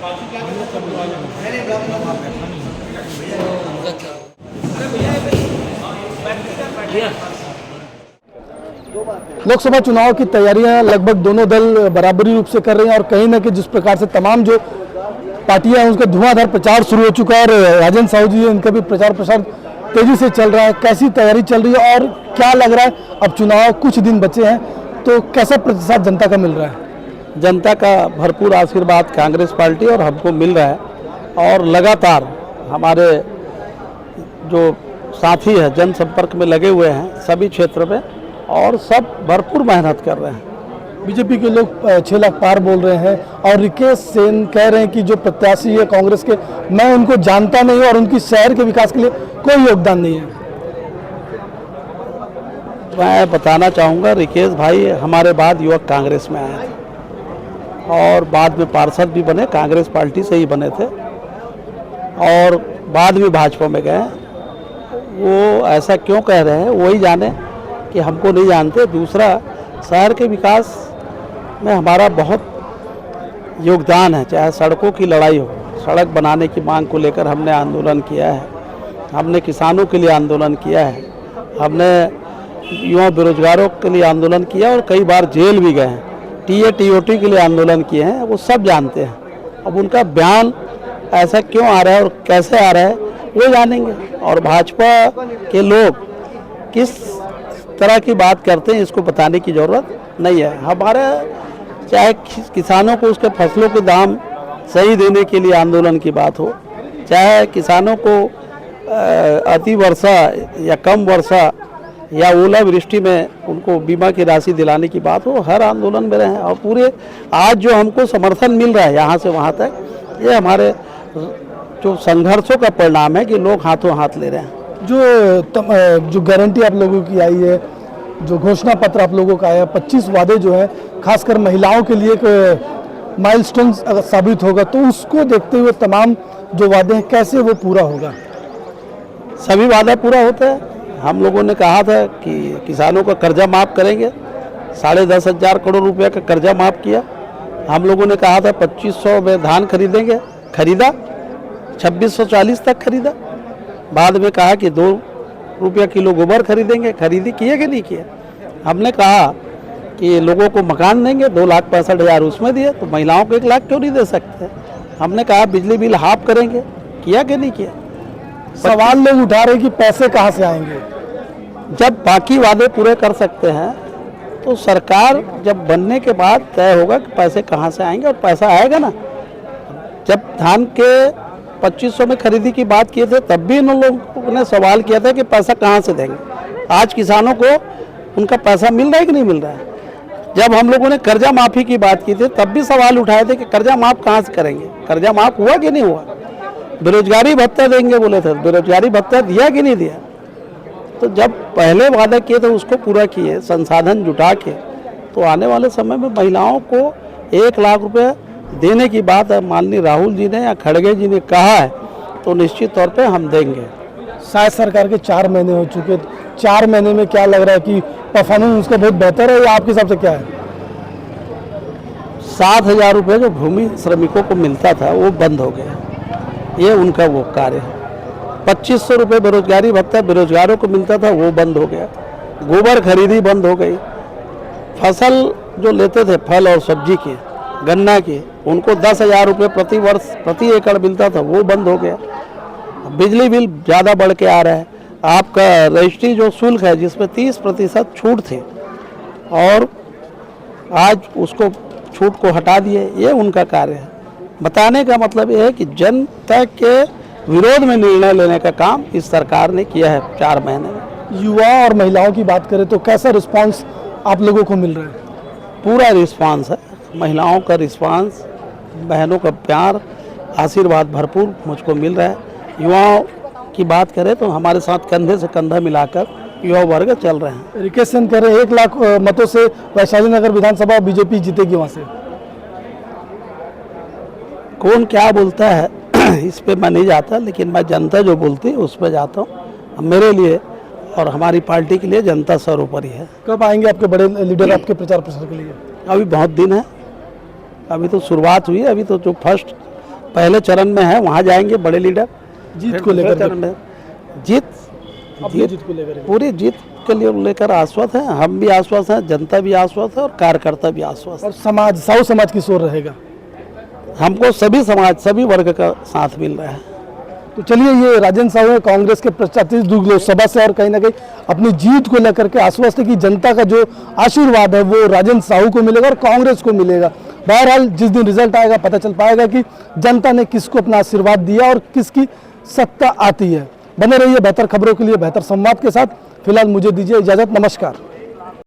लोकसभा चुनाव की तैयारियां लगभग दोनों दल बराबरी रूप से कर रहे हैं और कहीं ना कहीं जिस प्रकार से तमाम जो पार्टियां हैं उसका धुआंधार प्रचार शुरू हो चुका है और राजन साहू जी इनका भी प्रचार प्रसार तेजी से चल रहा है। कैसी तैयारी चल रही है और क्या लग रहा है अब चुनाव कुछ दिन बचे हैं तो कैसा प्रतिसाद जनता का मिल रहा है? जनता का भरपूर आशीर्वाद कांग्रेस पार्टी और हमको मिल रहा है और लगातार हमारे जो साथी हैं जनसंपर्क में लगे हुए हैं सभी क्षेत्र में और सब भरपूर मेहनत कर रहे हैं। बीजेपी के लोग 6 लाख पार बोल रहे हैं और रिकेश सेन कह रहे हैं कि जो प्रत्याशी है कांग्रेस के मैं उनको जानता नहीं और उनकी शहर के विकास के लिए कोई योगदान नहीं है। मैं बताना चाहूँगा रिकेश भाई हमारे बाद युवक कांग्रेस में आए थे और बाद में पार्षद भी बने, कांग्रेस पार्टी से ही बने थे और बाद में भाजपा में गए। वो ऐसा क्यों कह रहे हैं वही जाने कि हमको नहीं जानते। दूसरा, शहर के विकास में हमारा बहुत योगदान है, चाहे सड़कों की लड़ाई हो, सड़क बनाने की मांग को लेकर हमने आंदोलन किया है, हमने किसानों के लिए आंदोलन किया है, हमने युवा बेरोजगारों के लिए आंदोलन किया और कई बार जेल भी गए हैं, TATOT के लिए आंदोलन किए हैं। वो सब जानते हैं। अब उनका बयान ऐसा क्यों आ रहा है और कैसे आ रहा है वो जानेंगे और भाजपा के लोग किस तरह की बात करते हैं इसको बताने की ज़रूरत नहीं है। हमारे चाहे किसानों को उसके फसलों के दाम सही देने के लिए आंदोलन की बात हो, चाहे किसानों को अति वर्षा या कम वर्षा या ओलावृष्टि में उनको बीमा की राशि दिलाने की बात हो, हर आंदोलन में रहे हैं और पूरे आज जो हमको समर्थन मिल रहा है यहाँ से वहाँ तक, ये हमारे जो संघर्षों का परिणाम है कि लोग हाथों हाथ ले रहे हैं। जो गारंटी आप लोगों की आई है, जो घोषणा पत्र आप लोगों का आया, 25 वादे जो है खासकर महिलाओं के लिए एक माइलस्टोन साबित होगा, तो उसको देखते हुए तमाम जो वादे हैं कैसे वो पूरा होगा? सभी वादा पूरा होता है। हम लोगों ने कहा था कि किसानों का कर्जा माफ़ करेंगे, 10,500 करोड़ रुपये का कर्जा माफ़ किया। हम लोगों ने कहा था 2500 में धान खरीदेंगे, खरीदा, 2640 तक खरीदा। बाद में कहा कि 2 रुपया किलो गोबर खरीदेंगे, खरीदी, किए कि नहीं किए। हमने कहा कि लोगों को मकान देंगे, 2,65,000 उसमें दिए, तो महिलाओं को 1 लाख क्यों नहीं दे सकते। हमने कहा बिजली बिल हाफ करेंगे, किया कि नहीं किया। सवाल लोग उठा रहे कि पैसे कहाँ से आएंगे। जब बाकी वादे पूरे कर सकते हैं तो सरकार जब बनने के बाद तय होगा कि पैसे कहाँ से आएंगे और पैसा आएगा ना। जब धान के 2500 में खरीदी की बात किए थे तब भी इन लोगों ने सवाल किया था कि पैसा कहाँ से देंगे। आज किसानों को उनका पैसा मिल रहा है कि नहीं मिल रहा है। जब हम लोगों ने कर्जा माफ़ी की बात की थी तब भी सवाल उठाए थे कि कर्जा माफ़ कहाँ से करेंगे, कर्जा माफ़ हुआ कि नहीं हुआ। बेरोजगारी भत्ता देंगे बोले थे, बेरोजगारी भत्ता दिया कि नहीं दिया। तो जब पहले वादा किए थे उसको पूरा किए, संसाधन जुटा के, तो आने वाले समय में महिलाओं को 1 लाख रुपये देने की बात है माननीय राहुल जी ने या खड़गे जी ने कहा है, तो निश्चित तौर पे हम देंगे। शायद सरकार के 4 महीने हो चुके, 4 महीने में क्या लग रहा है कि परफॉर्मेंस उसका बहुत बेहतर है या आपके हिसाब से क्या है? 7,000 रुपये जो भूमि श्रमिकों को मिलता था वो बंद हो गया, ये उनका वो कार्य है। 2500 रुपये बेरोजगारी भत्ता बेरोजगारों को मिलता था वो बंद हो गया। गोबर खरीदी बंद हो गई। फसल जो लेते थे फल और सब्जी के, गन्ना के, उनको 10,000 रुपये प्रति वर्ष प्रति एकड़ मिलता था वो बंद हो गया। बिजली बिल ज़्यादा बढ़ के आ रहा है। आपका रजिस्ट्री जो शुल्क है जिसमें 30% छूट थी और आज उसको छूट को हटा दिए, ये उनका कार्य है। बताने का मतलब ये है कि जनता के विरोध में निर्णय लेने का काम इस सरकार ने किया है 4 महीने में। युवा और महिलाओं की बात करें तो कैसा रिस्पांस आप लोगों को मिल रहा है? पूरा रिस्पांस है, महिलाओं का रिस्पांस, बहनों का प्यार, आशीर्वाद भरपूर मुझको मिल रहा है। युवाओं की बात करें तो हमारे साथ कंधे से कंधा मिलाकर युवा वर्ग चल रहे हैं। रिकेश सेन कह रहे हैं 1 लाख मतों से वैशाली नगर विधानसभा बीजेपी जीतेगी वहाँ से। कौन क्या बोलता है इस पे मैं नहीं जाता, लेकिन मैं जनता जो बोलती है उस पर जाता हूँ। मेरे लिए और हमारी पार्टी के लिए जनता सर्वोपरि है। कब आएंगे आपके बड़े लीडर आपके प्रचार प्रसार के लिए? अभी बहुत दिन है, अभी तो शुरुआत हुई है। अभी तो जो फर्स्ट पहले चरण में है, वहाँ जाएंगे बड़े लीडर। जीत फिर को दूसरे लेकर चरण में जीत अपनी जीत को लेकर पूरी जीत के लिए लेकर आश्वस्त हैं, हम भी आश्वस्त हैं, जनता भी आश्वस्त है और कार्यकर्ता भी आश्वस्त है। और समाज साहू समाज की ओर रहेगा। हमको सभी समाज सभी वर्ग का साथ मिल रहा है। तो चलिए, ये राजेंद्र साहू है कांग्रेस के प्रत्याशी दुर्ग लोकसभा से, और कहीं ना कहीं अपनी जीत को लेकर के आश्वस्त है कि जनता का जो आशीर्वाद है वो राजेंद्र साहू को मिलेगा और कांग्रेस को मिलेगा। बहरहाल जिस दिन रिजल्ट आएगा पता चल पाएगा कि जनता ने किसको अपना आशीर्वाद दिया और किसकी सत्ता आती है। बने रहिए बेहतर खबरों के लिए बेहतर संवाद के साथ। फिलहाल मुझे दीजिए इजाजत, नमस्कार।